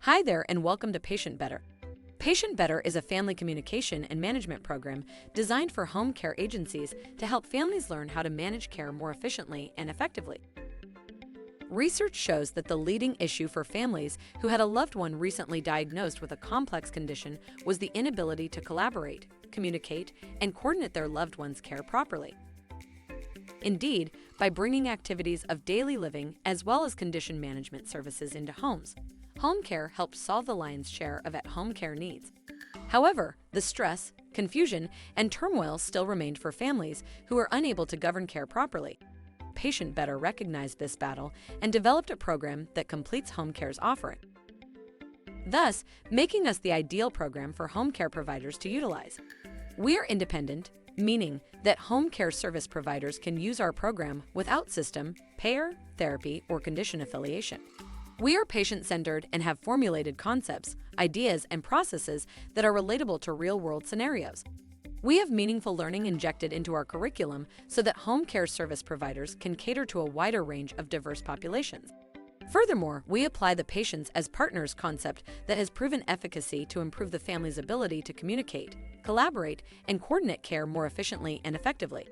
Hi there, and welcome to Patient Better. Patient Better is a family communication and management program designed for home care agencies to help families learn how to manage care more efficiently and effectively. Research shows that the leading issue for families who had a loved one recently diagnosed with a complex condition was the inability to collaborate, communicate, and coordinate their loved one's care properly. Indeed, by bringing activities of daily living as well as condition management services into homes, home care helps solve the lion's share of at-home care needs. However, the stress, confusion, and turmoil still remained for families who were unable to govern care properly. Patient Better recognized this battle and developed a program that completes home care's offering, thus making us the ideal program for home care providers to utilize. We are independent, meaning that home care service providers can use our program without system, payer, therapy, or condition affiliation. We are patient-centered and have formulated concepts, ideas, and processes that are relatable to real-world scenarios. We have meaningful learning injected into our curriculum so that home care service providers can cater to a wider range of diverse populations. Furthermore, we apply the patients as partners concept that has proven efficacy to improve the family's ability to communicate, collaborate, and coordinate care more efficiently and effectively.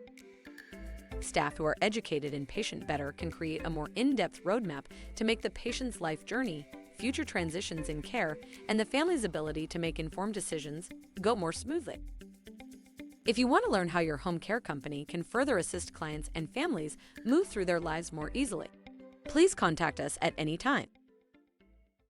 Staff who are educated in Patient Better can create a more in-depth roadmap to make the patient's life journey, future transitions in care, and the family's ability to make informed decisions go more smoothly. If you want to learn how your home care company can further assist clients and families move through their lives more easily, please contact us at any time.